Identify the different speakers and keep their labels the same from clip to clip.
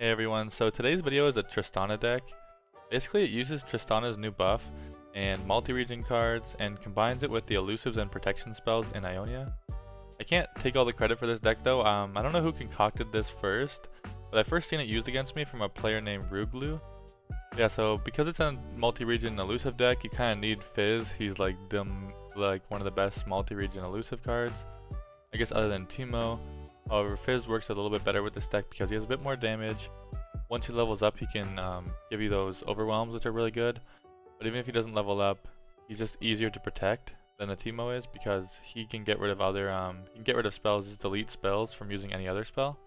Speaker 1: Hey everyone, so today's video is a Tristana deck. Basically it uses Tristana's new buff and multi-region cards and combines it with the elusives and protection spells in Ionia. I can't take all the credit for this deck though. I don't know who concocted this first, but I first seen it used against me from a player named Ruglu. Yeah, so because it's a multi-region elusive deck, you kind of need Fizz. He's like one of the best multi-region elusive cards, I guess, other than Teemo. However, Fizz works a little bit better with this deck because he has a bit more damage. Once he levels up, he can give you those overwhelms, which are really good. But even if he doesn't level up, he's just easier to protect than a Teemo is because he can get rid of spells, just delete spells from using any other spell.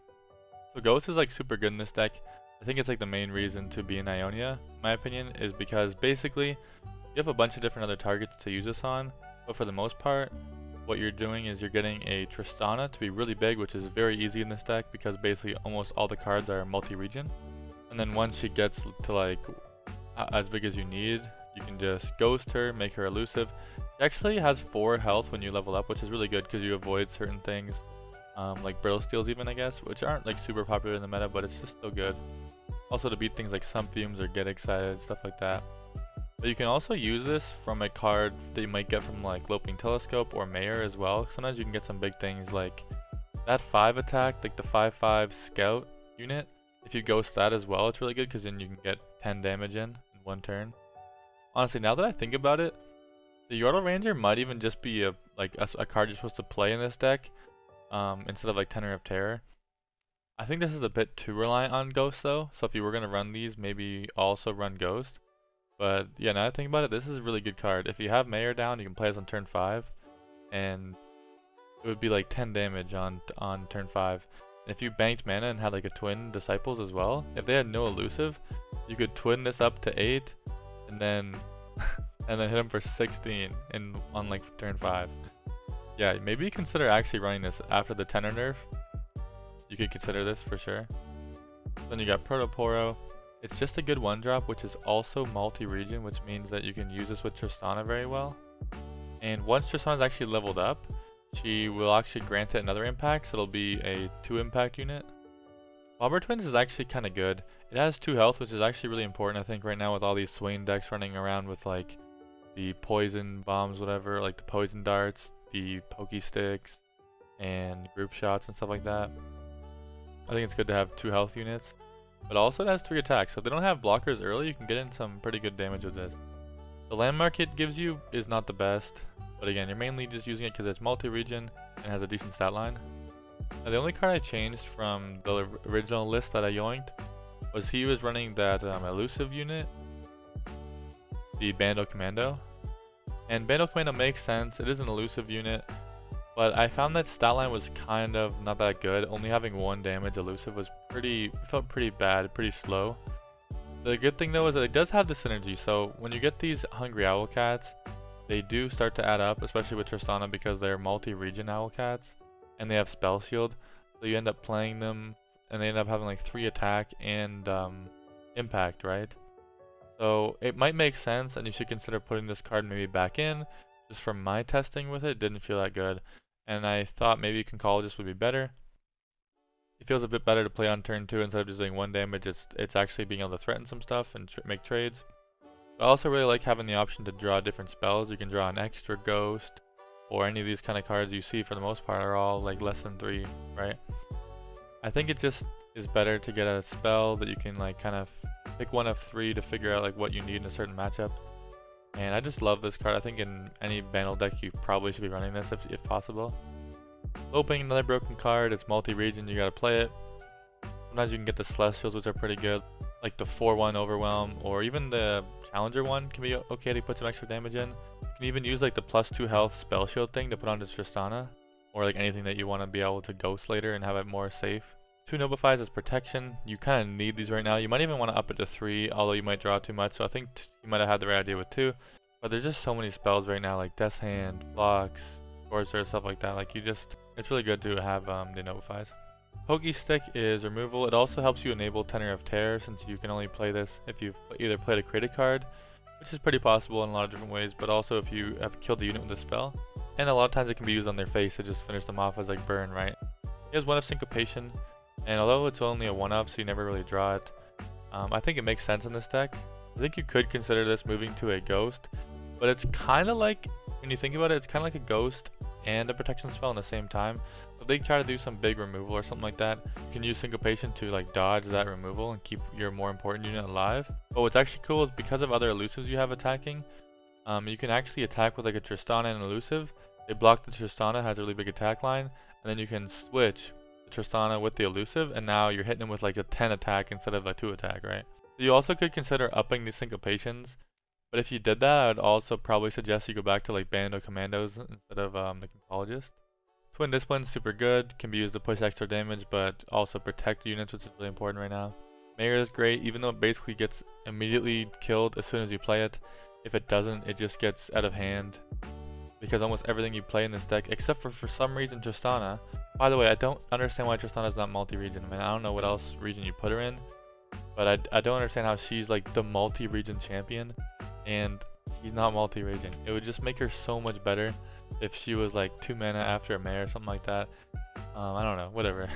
Speaker 1: So Ghost is like super good in this deck. I think it's like the main reason to be in Ionia, in my opinion, is because basically you have a bunch of different other targets to use this on, but for the most part, what you're doing is you're getting a Tristana to be really big, which is very easy in this deck because basically almost all the cards are multi-region. And then once she gets to like as big as you need, you can just ghost her, make her elusive. She actually has 4 health when you level up, which is really good because you avoid certain things like brittle steals even, I guess, which aren't like super popular in the meta, but it's just still good. Also to beat things like Sun Fumes or Get Excited, stuff like that. But you can also use this from a card that you might get from like Loping Telescope or Mayor as well. Sometimes you can get some big things like that 5 attack, like the 5/5 scout unit. If you ghost that as well, it's really good because then you can get 10 damage in 1 turn. Honestly, now that I think about it, the Yordle Ranger might even just be a card you're supposed to play in this deck instead of like Tenor of Terror. I think this is a bit too reliant on Ghost though, so if you were going to run these, maybe also run Ghost. But yeah, now that I think about it, this is a really good card. If you have Mayor down, you can play this on turn 5, and it would be like 10 damage on turn 5. And if you banked mana and had like a twin Disciples as well, if they had no elusive, you could twin this up to 8, and then hit them for 16 on like turn 5. Yeah, maybe consider actually running this after the Tenor nerf. You could consider this for sure. Then you got Protoporo. It's just a good 1-drop, which is also multi-region, which means that you can use this with Tristana very well. And once Tristana is actually leveled up, she will actually grant it another impact, so it'll be a 2-impact unit. Bomber Twins is actually kind of good. It has 2 health, which is actually really important, I think, right now with all these Swain decks running around with like the poison bombs, whatever, like the poison darts, the pokey sticks, and group shots and stuff like that. I think it's good to have 2 health units. But also it has 3 attacks, so if they don't have blockers early, you can get in some pretty good damage with this. The landmark it gives you is not the best, but again, you're mainly just using it because it's multi-region and has a decent stat line. Now, the only card I changed from the original list that I yoinked was he was running that elusive unit, the Bandle Commando. And Bandle Commando makes sense, it is an elusive unit, but I found that stat line was kind of not that good. Only having 1 damage elusive was felt pretty bad, pretty slow. The good thing though is that it does have the synergy, so when you get these Hungry Owl Cats, they do start to add up, especially with Tristana because they're multi-region Owl Cats, and they have Spell Shield, so you end up playing them, and they end up having like 3 attack and impact, right? So it might make sense, and you should consider putting this card maybe back in. Just from my testing with it didn't feel that good, and I thought maybe Conchologist would be better. It feels a bit better to play on turn 2 instead of just doing 1 damage. It's actually being able to threaten some stuff and make trades. But I also really like having the option to draw different spells. You can draw an extra ghost, or any of these kind of cards you see for the most part are all like less than 3, right? I think it just is better to get a spell that you can like kind of pick one of 3 to figure out like what you need in a certain matchup. And I just love this card. I think in any Bandle deck you probably should be running this if possible. Loping, another broken card. It's multi-region, you gotta play it. Sometimes you can get the Celestials, which are pretty good, like the 4/1 Overwhelm, or even the Challenger one can be okay to put some extra damage in. You can even use like the +2 health Spell Shield thing to put onto Tristana, or like anything that you want to be able to ghost later and have it more safe. 2 Nobifies as protection. You kind of need these right now. You might even want to up it to 3, although you might draw too much, so I think you might have had the right idea with 2. But there's just so many spells right now, like Death's Hand, Flux, Sorcerer, stuff like that. Like it's really good to have the Nobifies. Pokey Stick is removal. It also helps you enable Tenor of Terror, since you can only play this if you've either played a created card, which is pretty possible in a lot of different ways, but also if you have killed the unit with a spell. And a lot of times it can be used on their face to just finish them off as like burn, right? He has 1 of Syncopation. And although it's only a 1-up, so you never really draw it, I think it makes sense in this deck. I think you could consider this moving to a ghost, but it's kind of like, when you think about it, it's kind of like a ghost and a protection spell in the same time. So if they try to do some big removal or something like that, you can use syncopation to like dodge that removal and keep your more important unit alive. But what's actually cool is because of other elusives you have attacking, you can actually attack with like a Tristana and elusive. They block the Tristana, has a really big attack line, and then you can switch the Tristana with the elusive, and now you're hitting them with like a 10 attack instead of a 2 attack, right? So you also could consider upping these syncopations, but if you did that, I would also probably suggest you go back to like Bando Commandos instead of the Concologist. Twin Discipline's super good, can be used to push extra damage, but also protect units, which is really important right now. Mayor is great, even though it basically gets immediately killed as soon as you play it. If it doesn't, it just gets out of hand, because almost everything you play in this deck, except for some reason Tristana. By the way, I don't understand why Tristana is not multi-region. I mean, I don't know what else region you put her in, but I don't understand how she's like the multi-region champion, and she's not multi-region. It would just make her so much better if she was like 2 mana after a Mare or something like that. I don't know, whatever.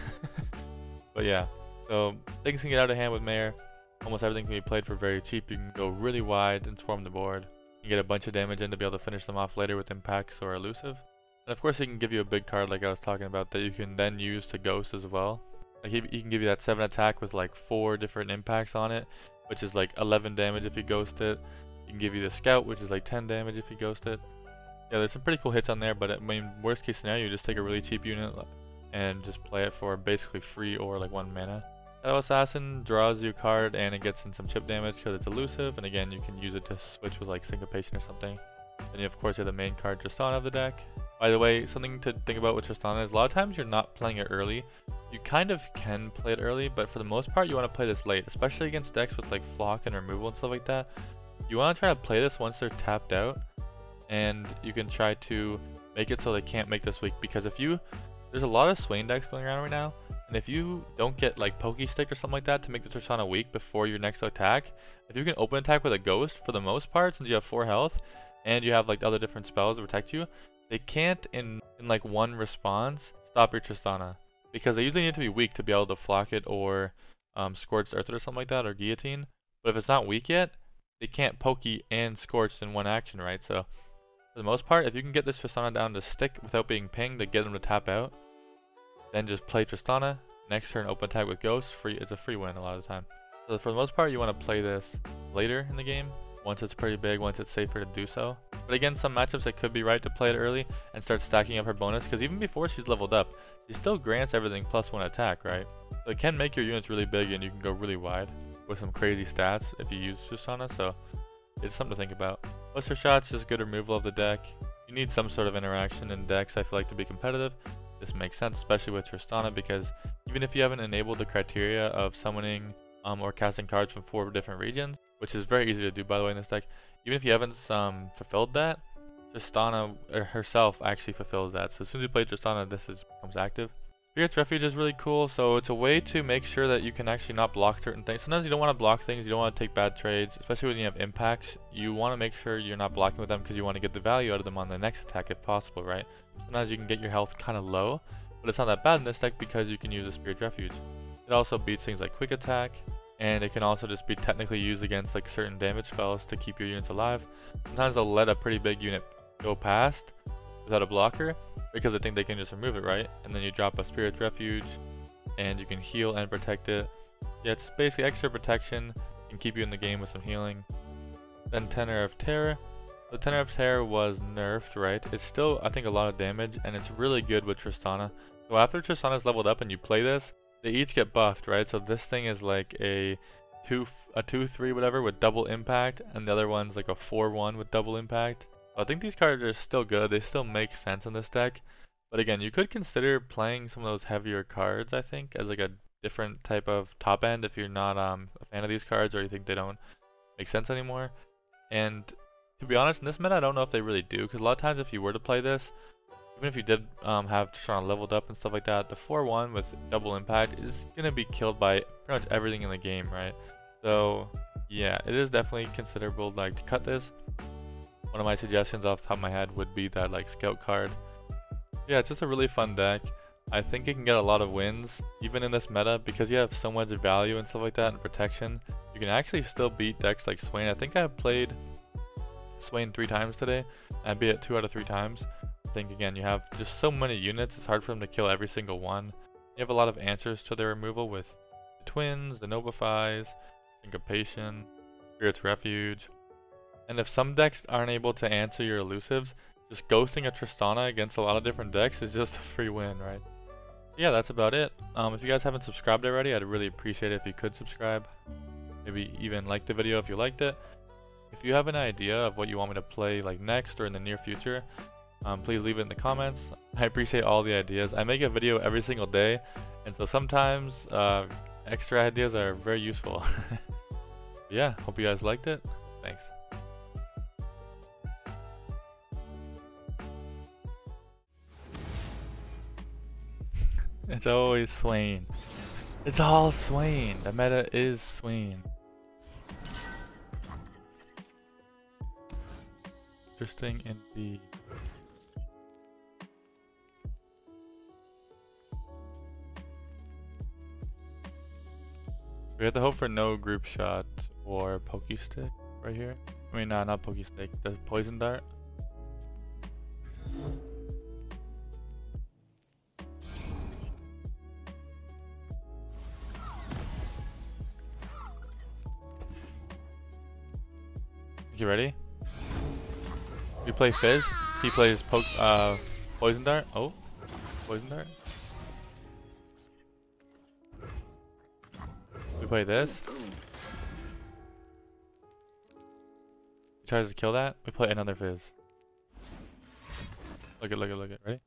Speaker 1: But yeah, so things can get out of hand with Mare. Almost everything can be played for very cheap. You can go really wide and swarm the board. You get a bunch of damage in to be able to finish them off later with impacts or elusive. And of course he can give you a big card like I was talking about that you can then use to ghost as well. Like he can give you that 7 attack with like 4 different impacts on it, which is like 11 damage if you ghost it. He can give you the scout, which is like 10 damage if you ghost it. Yeah, there's some pretty cool hits on there, but I mean, worst case scenario, you just take a really cheap unit and just play it for basically free or like 1 mana. Shadow Assassin draws you a card and it gets in some chip damage because it's elusive, and again you can use it to switch with like syncopation or something. Then you of course have the main card Tristana of the deck. By the way, something to think about with Tristana is a lot of times you're not playing it early. You kind of can play it early, but for the most part you want to play this late, especially against decks with like flock and removal and stuff like that. You want to try to play this once they're tapped out, and you can try to make it so they can't make this weak, because if you, there's a lot of Swain decks going around right now, and if you don't get like Pokey Stick or something like that to make the Tristana weak before your next attack, if you can open attack with a ghost for the most part, since you have 4 health and you have like other different spells to protect you, they can't in like one response stop your Tristana, because they usually need to be weak to be able to flock it or Scorched Earth or something like that, or Guillotine. But if it's not weak yet, they can't Pokey and Scorched in one action, right? So for the most part, if you can get this Tristana down to stick without being pinged to get them to tap out, then just play Tristana. Next turn, open attack with Ghost. Free, it's a free win a lot of the time. So for the most part, you want to play this later in the game, once it's pretty big, once it's safer to do so. But again, some matchups it could be right to play it early and start stacking up her bonus, because even before she's leveled up, she still grants everything +1 attack, right? So it can make your units really big and you can go really wide with some crazy stats if you use Tristana, so it's something to think about. Blister Shot's just good removal of the deck. You need some sort of interaction in decks, I feel like, to be competitive. This makes sense, especially with Tristana, because even if you haven't enabled the criteria of summoning or casting cards from 4 different regions, which is very easy to do by the way in this deck, even if you haven't fulfilled that, Tristana herself actually fulfills that. So as soon as you play Tristana, this becomes active. Spirit's Refuge is really cool, so it's a way to make sure that you can actually not block certain things. Sometimes you don't want to block things, you don't want to take bad trades, especially when you have impacts. You want to make sure you're not blocking with them because you want to get the value out of them on the next attack if possible, right? Sometimes you can get your health kind of low, but it's not that bad in this deck because you can use a Spirit Refuge. It also beats things like Quick Attack, and it can also just be technically used against like certain damage spells to keep your units alive. Sometimes they'll let a pretty big unit go past without a blocker because they think they can just remove it, right? And then you drop a Spirit Refuge and you can heal and protect it. Yeah, it's basically extra protection and keep you in the game with some healing. Then Tenor of Terror. The Tenor of Terror was nerfed, right? It's still, I think, a lot of damage, and it's really good with Tristana. So after Tristana's leveled up and you play this, they each get buffed, right? So this thing is like a 2/3 whatever with double impact, and the other one's like a 4/1 with double impact. I think these cards are still good. They still make sense in this deck. But again, you could consider playing some of those heavier cards, I think, as like a different type of top end if you're not a fan of these cards or you think they don't make sense anymore. And to be honest, in this meta, I don't know if they really do, because a lot of times if you were to play this, even if you did have Tristana leveled up and stuff like that, the 4/1 with double impact is going to be killed by pretty much everything in the game, right? So yeah, it is definitely considerable like to cut this. One of my suggestions off the top of my head would be that like scout card. Yeah, it's just a really fun deck. I think it can get a lot of wins, even in this meta, because you have so much value and stuff like that and protection. You can actually still beat decks like Swain. I think I played Swain 3 times today. I beat it 2 out of 3 times. I think again, you have just so many units, it's hard for them to kill every single one. You have a lot of answers to their removal with the Twins, the Nobifies, Syncopation, Spirit's Refuge. And if some decks aren't able to answer your elusives, just ghosting a Tristana against a lot of different decks is just a free win, right? Yeah, that's about it. If you guys haven't subscribed already, I'd really appreciate it if you could subscribe. Maybe even like the video if you liked it. If you have an idea of what you want me to play like next or in the near future, please leave it in the comments. I appreciate all the ideas. I make a video every single day, and so sometimes extra ideas are very useful. Yeah, hope you guys liked it. Thanks. It's always Swain. It's all Swain. The meta is Swain. Interesting indeed. We have to hope for no group shot or pokey stick right here. I mean, not pokey stick, the poison dart. You ready? We play Fizz. He plays poison dart. Oh, poison dart. We play this. He tries to kill that. We play another Fizz. Look at. Ready?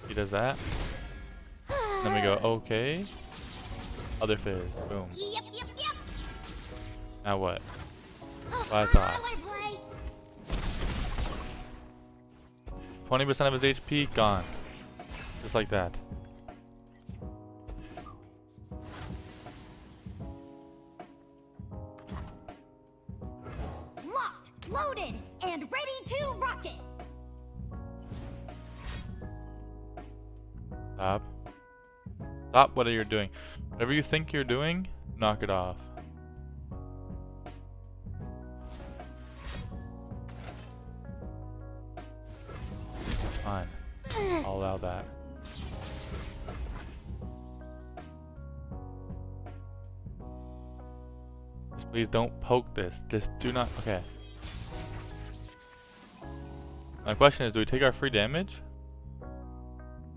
Speaker 1: He does that. Then we go, okay. Other Fizz. Boom.
Speaker 2: Yep.
Speaker 1: Now what? What I thought. 20% of his HP gone. Just like that.
Speaker 2: Locked, loaded, and ready to rocket.
Speaker 1: Stop. Stop what you're doing. Whatever you think you're doing, knock it off. Fine. I'll allow that. Just please don't poke this. Just do not. Okay. My question is, do we take our free damage?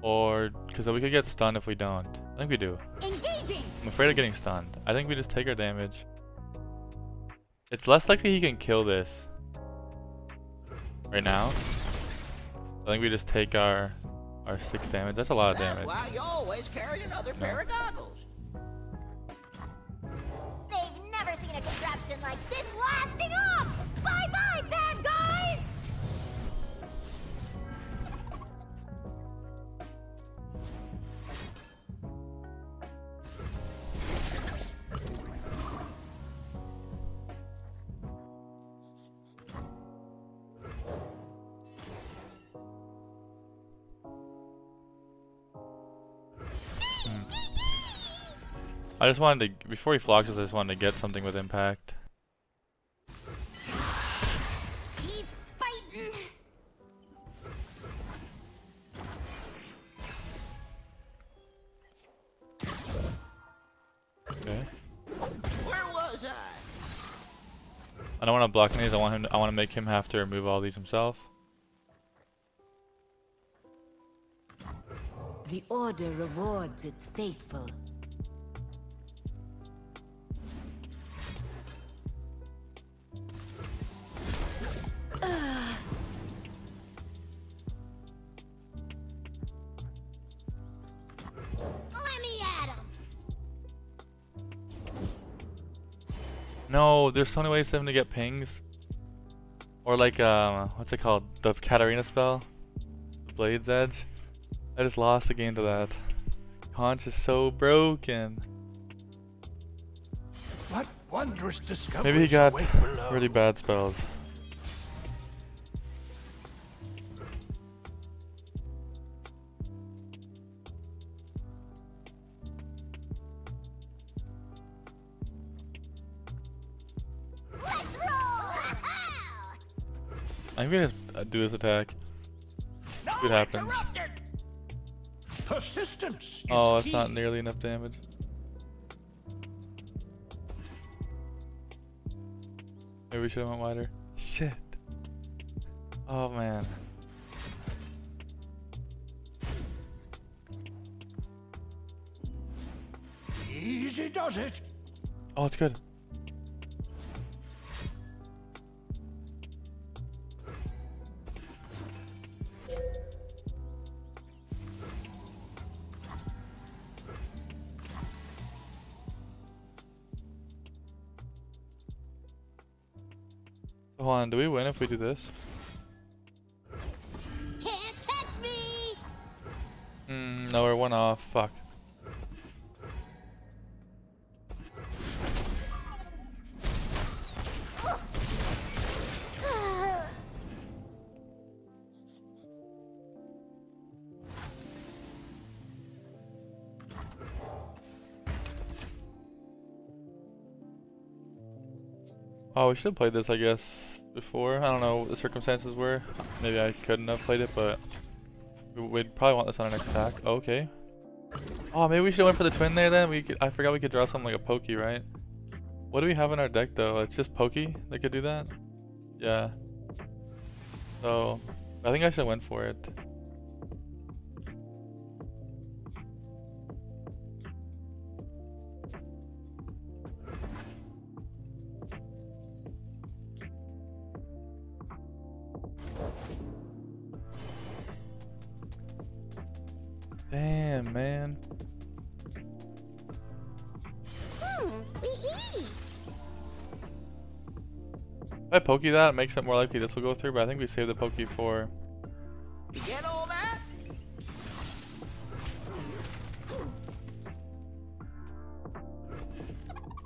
Speaker 1: Or, because we could get stunned if we don't. I think we do.
Speaker 2: Engaging.
Speaker 1: I'm afraid of getting stunned. I think we just take our damage. It's less likely he can kill this right now. I think we just take our 6 damage. That's a lot of damage.
Speaker 3: That's why you always carry another pair of goggles.
Speaker 2: They've never seen a contraption like this lasting up. Bye, bad guys.
Speaker 1: I just wanted to, before he flocks us, I just wanted to get something with impact.
Speaker 2: Keep fighting.
Speaker 1: Okay.
Speaker 3: Where was
Speaker 1: I don't want to block these. I want to make him have to remove all these himself.
Speaker 4: The Order rewards its faithful.
Speaker 2: Let me at him.
Speaker 1: No, there's so many ways for him to get pings. Or like, what's it called? The Katarina spell? The Blade's Edge? I just lost the game to that. Conch is so broken.
Speaker 5: What wondrous discoveries
Speaker 1: Maybe he got
Speaker 5: await below.
Speaker 1: really bad spells. I'm gonna do this attack.
Speaker 3: No
Speaker 1: What happens?
Speaker 3: interrupted.
Speaker 5: Persistence is
Speaker 1: Oh, it's
Speaker 5: key.
Speaker 1: not nearly enough damage. Maybe we should have went wider. Shit. Oh man.
Speaker 5: Easy does it.
Speaker 1: Oh, it's good. So hold on, do we win if we do this?
Speaker 2: Can't catch me!
Speaker 1: No, we're one off. Fuck. Oh, we should have played this, I guess, before. I don't know what the circumstances were. Maybe I couldn't have played it, but we'd probably want this on our next attack. Oh, okay. Oh, maybe we should have went for the twin there then. I forgot we could draw something like a pokey, right? What do we have in our deck though? It's just pokey that could do that? Yeah. So, I think I should have went for it. Damn, man. If I pokey that, it makes it more likely this will go through, but I think we save the pokey for...
Speaker 3: You get all that?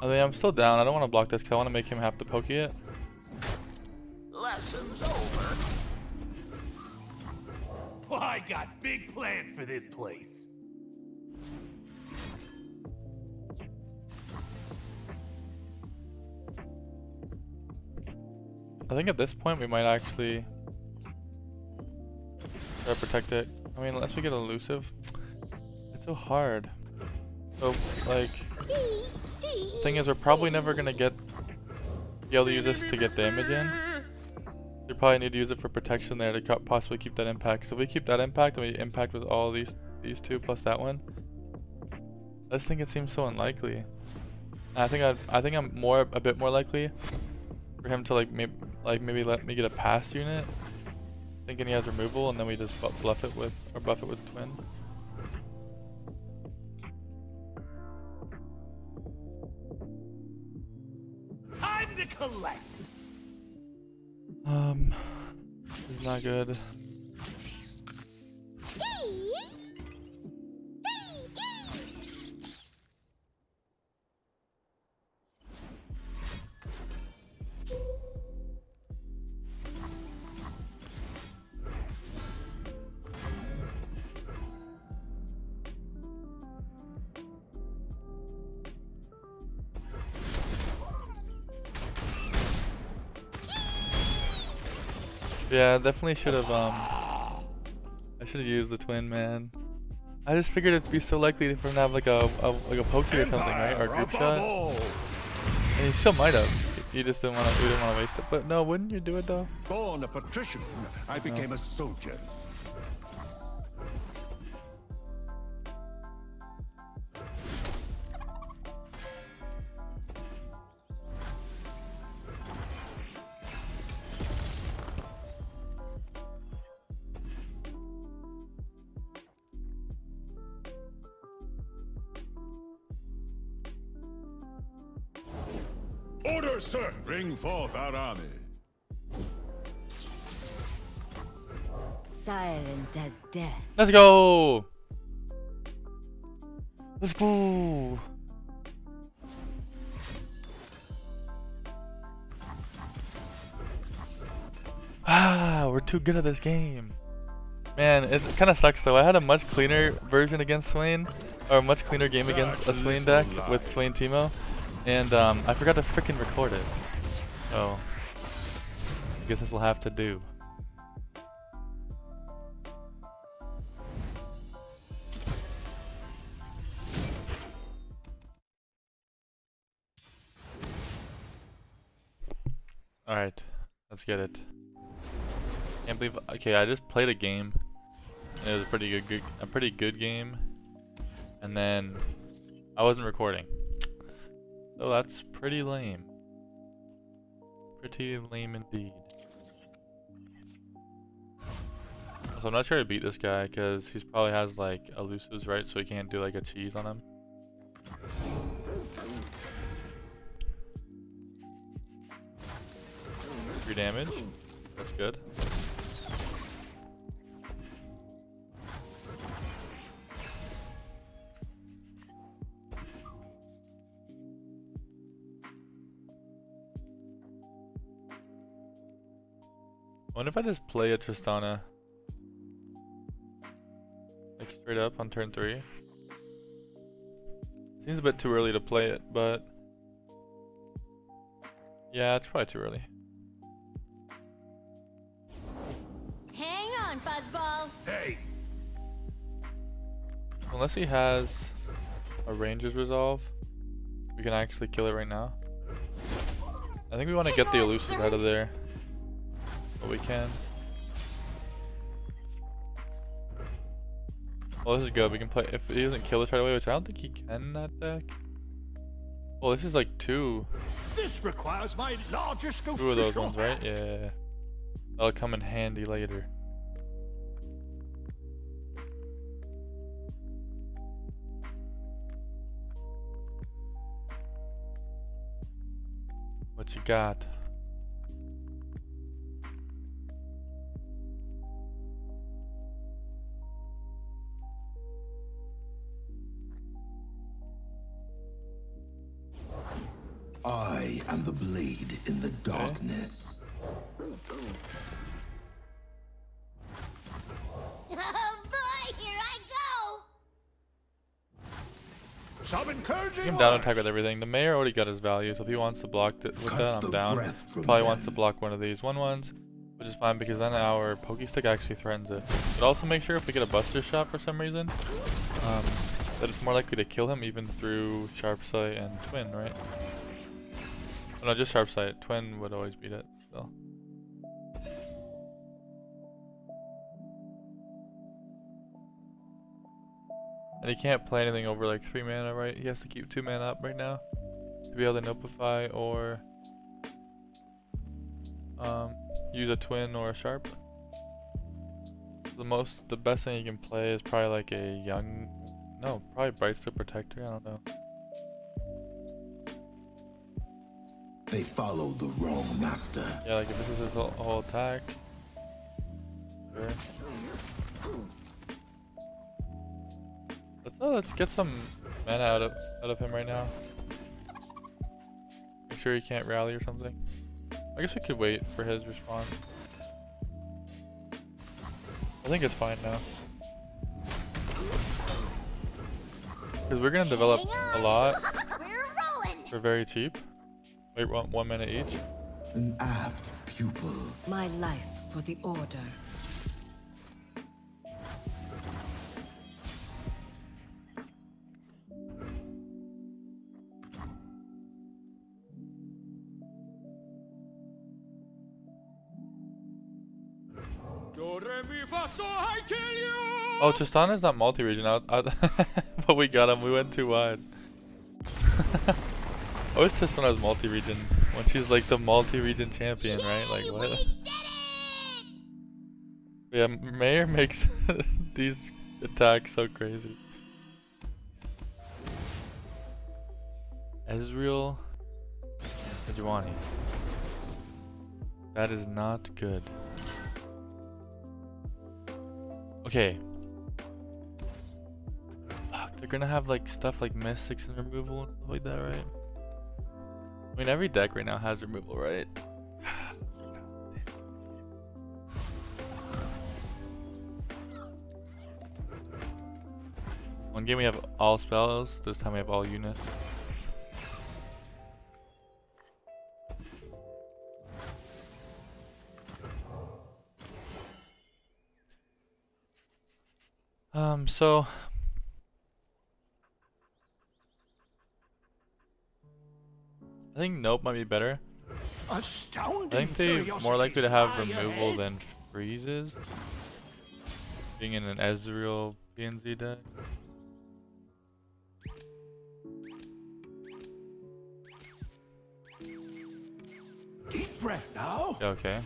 Speaker 1: I mean, I'm still down. I don't want to block this because I want to make him have to pokey it.
Speaker 3: Lesson's over.
Speaker 5: I got big plans for this place.
Speaker 1: I think at this point we might actually try to protect it. I mean, unless we get elusive. It's so hard. So, like, the thing is, we're probably never gonna be able to use this to get damage in. We probably need to use it for protection there to possibly keep that impact. So if we keep that impact and we impact with all these two plus that one, I just think it seems so unlikely. And I think I'm a bit more likely for him to maybe let me get a past unit, thinking he has removal, and then we just buff it with twin.
Speaker 5: Time to collect.
Speaker 1: This is not good. Yeah, definitely should have I should have used the twin, man. I just figured it'd be so likely for him to have like a pokey or something, right? Or a group shot. And he still might have. You just didn't want to waste it. But no, wouldn't you do it though?
Speaker 6: Born a patrician, I became a soldier. Order, sir! Bring forth our army.
Speaker 4: Silent as death.
Speaker 1: Let's go! Let's go! We're too good at this game. Man, it kind of sucks though. I had a much cleaner version against Swain, or a much cleaner game against a Swain deck with Swain Teemo, and I forgot to freaking record it. So, I guess this will have to do. Alright, let's get it. Can't believe. Okay, I just played a game. And it was a pretty good game. And then I wasn't recording. So that's pretty lame. Pretty lame indeed. So I'm not sure I beat this guy because he probably has like elusives, right? So he can't do like a cheese on him. 3 damage. That's good. I wonder if I just play a Tristana like straight up on turn 3. Seems a bit too early to play it, but yeah, it's probably too early.
Speaker 2: Hang on, Fuzzball.
Speaker 5: Hey,
Speaker 1: Unless he has a Ranger's Resolve, we can actually kill it right now. I think we want to get the Elusive out of there. But we can. Well, this is good. We can play. If he doesn't kill us right away, which I don't think he can in that deck. Well, this is like two
Speaker 5: this requires my largest
Speaker 1: of those ones, right? Yeah. That'll come in handy later. What you got?
Speaker 6: I am the blade in the darkness.
Speaker 2: Oh boy, here I go!
Speaker 5: Some encouraging
Speaker 1: Give him down
Speaker 5: words.
Speaker 1: attack with everything. The mayor already got his value, so if he wants to block it with
Speaker 6: Cut
Speaker 1: that, I'm
Speaker 6: the
Speaker 1: down.
Speaker 6: breath from
Speaker 1: Probably
Speaker 6: them.
Speaker 1: wants to block one of these 1/1s, which is fine because then our Pokey Stick actually threatens it. But also make sure if we get a Buster Shot for some reason, that it's more likely to kill him even through Sharp Sight and Twin, right? Oh, no, just Sharp Sight. Twin would always beat it, still. And he can't play anything over like 3 mana, right? He has to keep 2 mana up right now to be able to Notify or use a Twin or a Sharp. The best thing you can play is probably like a probably Brightstone Protector, I don't know.
Speaker 6: They follow the wrong master.
Speaker 1: Yeah, like if this is his whole attack. Sure. Let's get some mana out of him right now. Make sure he can't rally or something. I guess we could wait for his response. I think it's fine now. Because we're gonna develop a lot
Speaker 2: We're rolling!
Speaker 1: for very cheap. Wait, 1 minute each.
Speaker 6: An apt pupil.
Speaker 4: My life for the Order.
Speaker 1: Oh, Tristana's not multi-region out, but we got him. We went too wide. I wish Tristana's multi-region when she's like the multi-region champion, right? Like what?
Speaker 2: We did it!
Speaker 1: Yeah, Mayor makes these attacks so crazy. Ezreal, Sejuani. That is not good. Okay. Fuck, they're gonna have like stuff like mystics and removal and stuff like that, right? I mean, every deck right now has removal, right? One game we have all spells, this time we have all units. So I think Nope might be better. I
Speaker 5: Astounding
Speaker 1: think they're more likely to
Speaker 5: curiosities
Speaker 1: have
Speaker 5: lie
Speaker 1: removal
Speaker 5: ahead.
Speaker 1: than freezes. Being in an Ezreal PNZ deck.
Speaker 5: Deep breath now.
Speaker 1: Yeah, okay.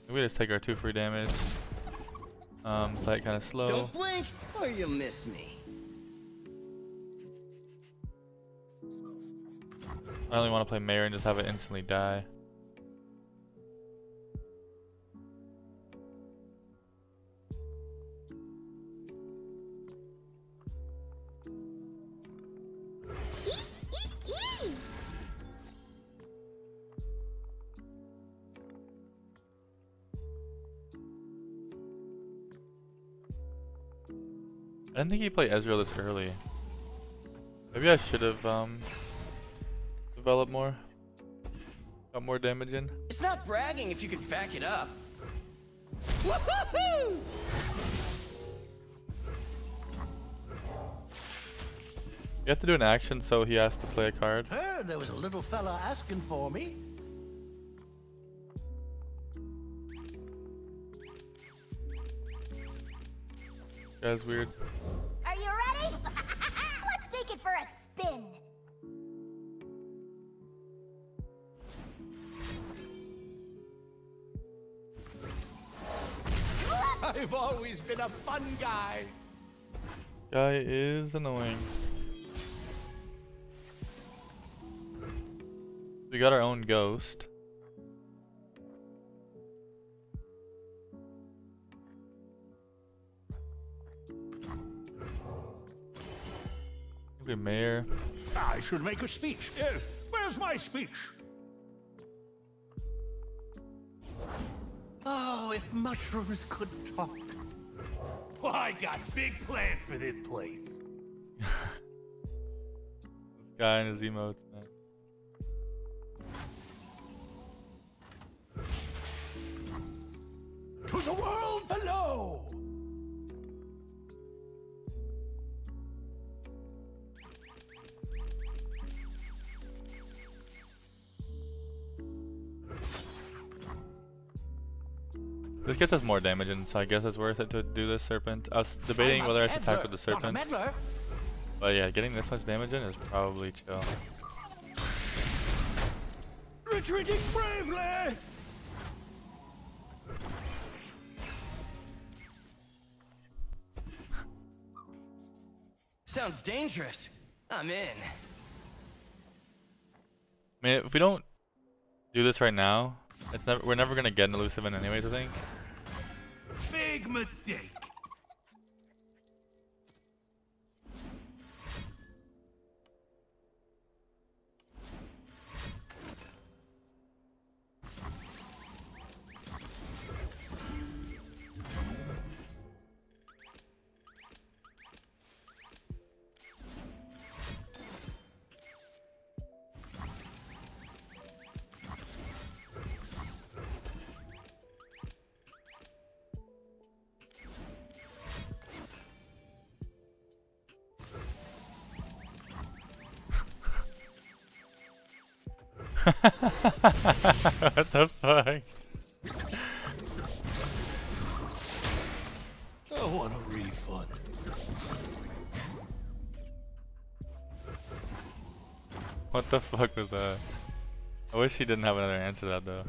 Speaker 1: We just take our 2 free damage. Play it kind of slow.
Speaker 3: Don't blink or you'll miss me.
Speaker 1: I only want to play Mayor and just have it instantly die. I didn't think he played Ezreal this early. Maybe I should have developed more. Got more damage in.
Speaker 3: It's not bragging if you can back it up. Woohoo!
Speaker 1: You have to do an action, so he has to play a card.
Speaker 5: Heard there was a little fella asking for me.
Speaker 1: Guy's weird.
Speaker 2: Are you ready? Let's take it for a spin.
Speaker 5: I've always been a fun guy.
Speaker 1: Guy is annoying. We got our own ghost. Maybe Mayor.
Speaker 5: I should make a speech. Where's my speech? Oh, if mushrooms could talk. Well, I got big plans for this place.
Speaker 1: This guy and his emotes, man.
Speaker 5: To the world below.
Speaker 1: This gets us more damage, and so I guess it's worth it to do this Serpent. I was debating whether I should attack with the Serpent. But yeah, getting this much damage in is probably chill.
Speaker 5: Retreating bravely.
Speaker 3: Sounds dangerous. I'm in.
Speaker 1: I mean, if we don't do this right now, we're never gonna get an Elusive in anyways, I think.
Speaker 5: Big mistake.
Speaker 1: What the fuck?
Speaker 5: I want a refund.
Speaker 1: What the fuck was that? I wish he didn't have another answer to that though.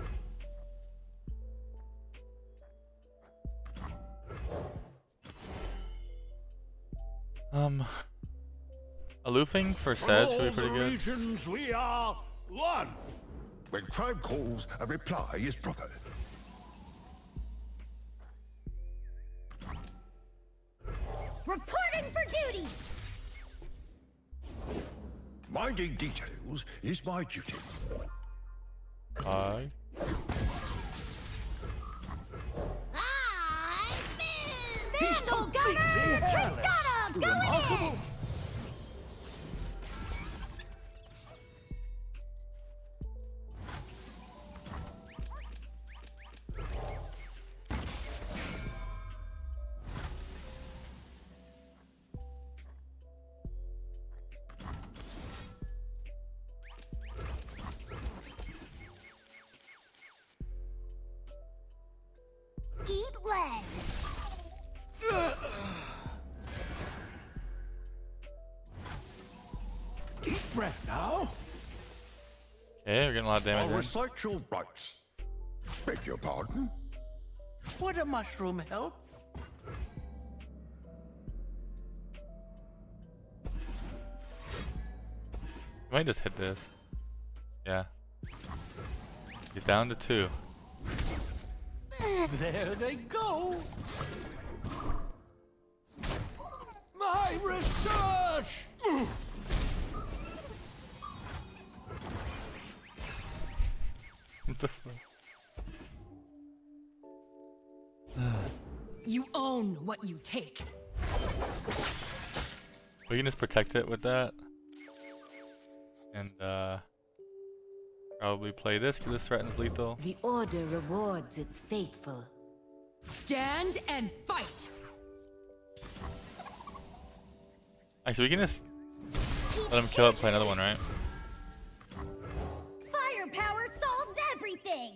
Speaker 1: Aloofing for Sej should be pretty good.
Speaker 5: Regions we are one.
Speaker 6: When crime calls, a reply is proper.
Speaker 2: Reporting for duty.
Speaker 6: Minding details is my duty.
Speaker 1: Hi.
Speaker 2: I'm Fizz.
Speaker 5: He's
Speaker 2: Vandal
Speaker 5: completely
Speaker 2: Gunner.
Speaker 5: hairless.
Speaker 2: Tristana, going in.
Speaker 5: breath now.
Speaker 1: Okay, we're getting a lot of damage
Speaker 7: I'll
Speaker 1: in.
Speaker 7: recite your rites. Beg your pardon?
Speaker 5: Would a mushroom help?
Speaker 1: I might just hit this. Yeah. He's down to 2.
Speaker 5: There they go. My research!
Speaker 1: What the fuck?
Speaker 4: You own what you take.
Speaker 1: We can just protect it with that. And probably play this because this threatens lethal.
Speaker 4: The Order rewards its faithful. Stand and fight!
Speaker 1: Actually, we can just let him kill it, play another one, right?
Speaker 2: Firepower solves everything!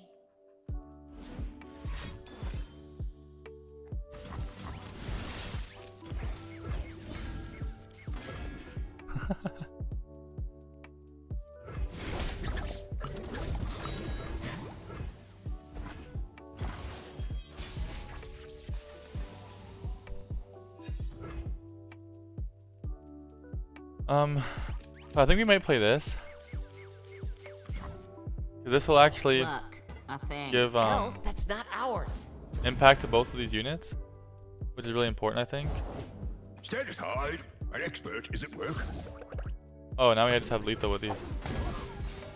Speaker 1: I think we might play this. 'Cause this will actually
Speaker 8: Look, a thing.
Speaker 1: give
Speaker 8: No, that's not ours.
Speaker 1: impact to both of these units, which is really important, I think.
Speaker 7: Stand aside. An expert is at work.
Speaker 1: Oh, now we just have lethal with these.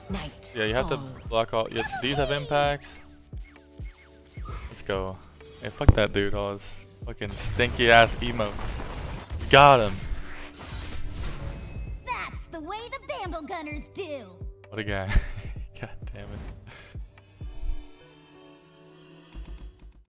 Speaker 4: Night
Speaker 1: Yeah, you have to
Speaker 4: falls.
Speaker 1: block all. Yeah, these have impacts. Let's go. Hey, fuck that dude. All his fucking stinky ass emotes. Got him.
Speaker 2: That's the way the Bandle Gunners do!
Speaker 1: What a guy. God damn it.